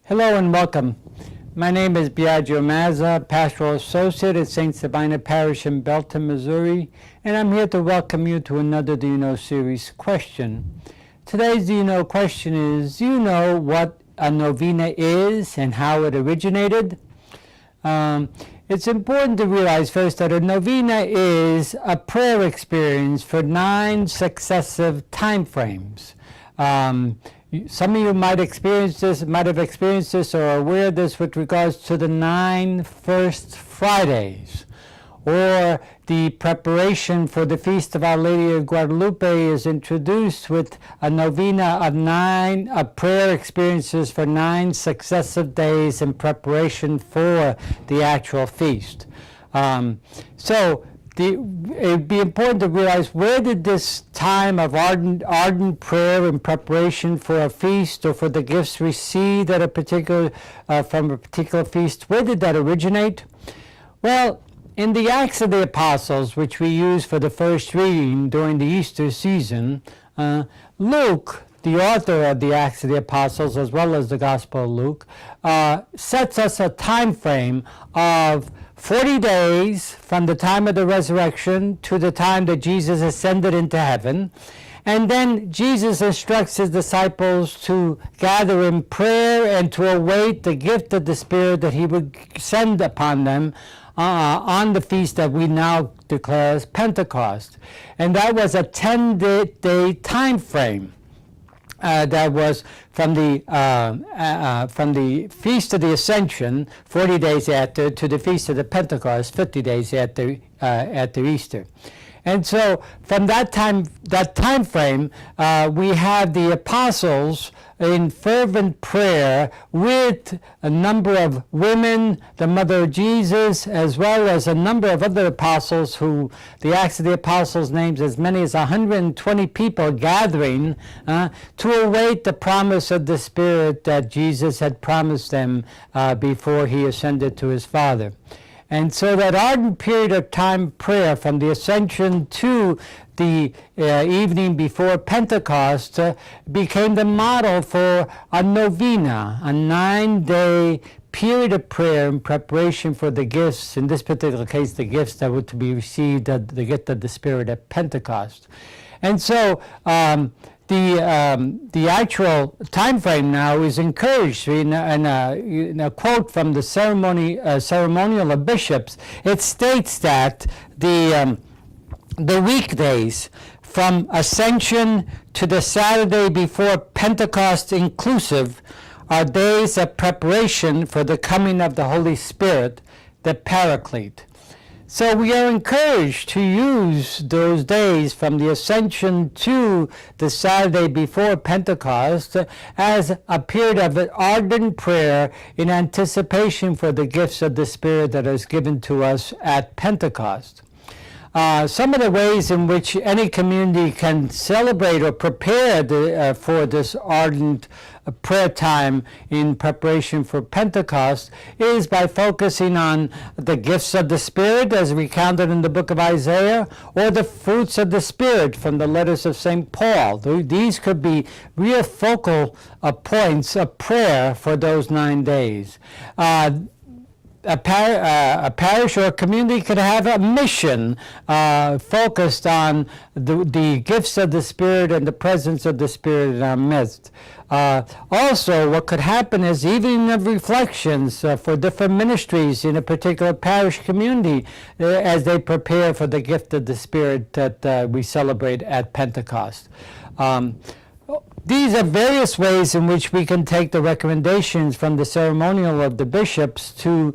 Hello and welcome. My name is Biagio Mazza, Pastoral Associate at St. Sabina Parish in Belton, Missouri, and I'm here to welcome you to another Do You Know series question. Today's Do You Know question is, do you know what a novena is and how it originated? It's important to realize first that a novena is a prayer experience for 9 successive time frames. Some of you might have experienced this or are aware of this with regards to the 9 first Fridays, or the preparation for the Feast of Our Lady of Guadalupe is introduced with a novena of 9 prayer experiences for 9 successive days in preparation for the actual feast. It'd be important to realize, where did this time of ardent prayer in preparation for a feast or for the gifts received at from a particular feast, where did that originate? Well, in the Acts of the Apostles, which we use for the first reading during the Easter season, Luke, the author of the Acts of the Apostles, as well as the Gospel of Luke, sets us a time frame of 40 days from the time of the resurrection to the time that Jesus ascended into heaven. And then Jesus instructs his disciples to gather in prayer and to await the gift of the Spirit that he would send upon them on the feast that we now declare as Pentecost. And that was a 10-day time frame. That was from the Feast of the Ascension, 40 days after, to the Feast of the Pentecost, 50 days after Easter. And so from that time frame, we have the apostles in fervent prayer with a number of women, the mother of Jesus, as well as a number of other apostles who the Acts of the Apostles names as many as 120 people gathering to await the promise of the Spirit that Jesus had promised them before he ascended to his Father. And so that ardent period of time prayer from the Ascension to the evening before Pentecost became the model for a novena, a 9-day period of prayer in preparation for the gifts, in this particular case, the gifts that were to be received, the gift of the Spirit at Pentecost. And so the actual time frame now is encouraged in a quote from the ceremonial of bishops. It states that the weekdays from Ascension to the Saturday before Pentecost inclusive are days of preparation for the coming of the Holy Spirit, the Paraclete. So we are encouraged to use those days from the Ascension to the Saturday before Pentecost as a period of ardent prayer in anticipation for the gifts of the Spirit that is given to us at Pentecost. Some of the ways in which any community can celebrate or prepare for this ardent prayer time in preparation for Pentecost is by focusing on the gifts of the Spirit as recounted in the book of Isaiah, or the fruits of the Spirit from the letters of St. Paul. These could be real focal points of prayer for those 9 days. A parish or a community could have a mission focused on the gifts of the Spirit and the presence of the Spirit in our midst. Also, what could happen is evening of reflections for different ministries in a particular parish community as they prepare for the gift of the Spirit that we celebrate at Pentecost. These are various ways in which we can take the recommendations from the ceremonial of the bishops to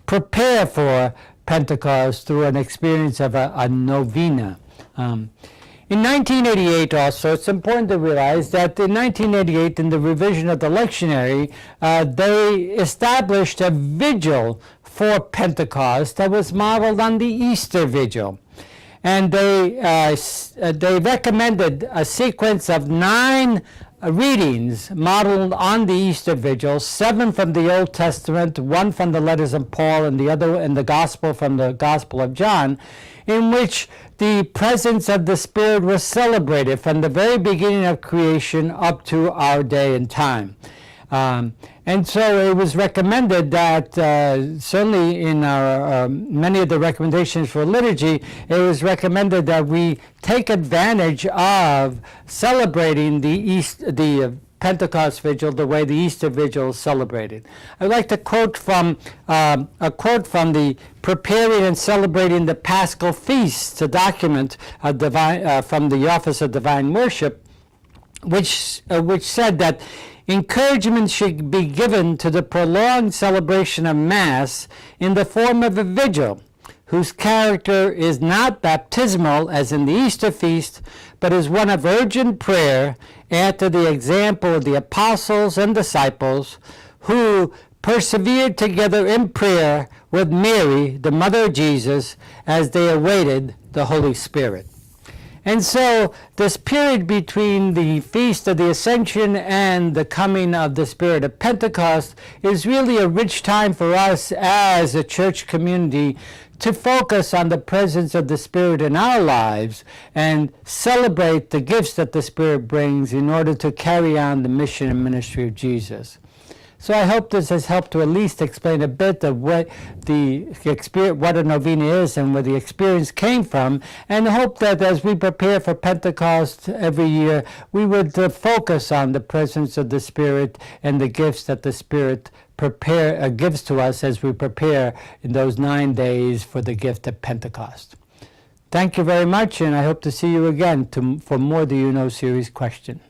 prepare for Pentecost through an experience of a novena. In 1988 also, it's important to realize that in 1988, in the revision of the lectionary, they established a vigil for Pentecost that was modeled on the Easter Vigil. And they recommended a sequence of 9 readings modeled on the Easter Vigil, 7 from the Old Testament, 1 from the letters of Paul, and the other in the Gospel from the Gospel of John, in which the presence of the Spirit was celebrated from the very beginning of creation up to our day and time. And so it was recommended that, certainly in our many of the recommendations for liturgy, it was recommended that we take advantage of celebrating the Pentecost Vigil the way the Easter Vigil is celebrated. I'd like to quote from a quote from the Preparing and Celebrating the Paschal Feast, a document from the Office of Divine Worship, which said that encouragement should be given to the prolonged celebration of Mass in the form of a vigil, whose character is not baptismal as in the Easter feast, but is one of urgent prayer after the example of the apostles and disciples who persevered together in prayer with Mary, the mother of Jesus, as they awaited the Holy Spirit. And so this period between the Feast of the Ascension and the coming of the Spirit of Pentecost is really a rich time for us as a church community to focus on the presence of the Spirit in our lives and celebrate the gifts that the Spirit brings in order to carry on the mission and ministry of Jesus. So I hope this has helped to at least explain a bit of what a novena is and where the experience came from, and I hope that as we prepare for Pentecost every year, we would focus on the presence of the Spirit and the gifts that the Spirit gives to us as we prepare in those 9 days for the gift of Pentecost. Thank you very much, and I hope to see you again for more Do You Know series question.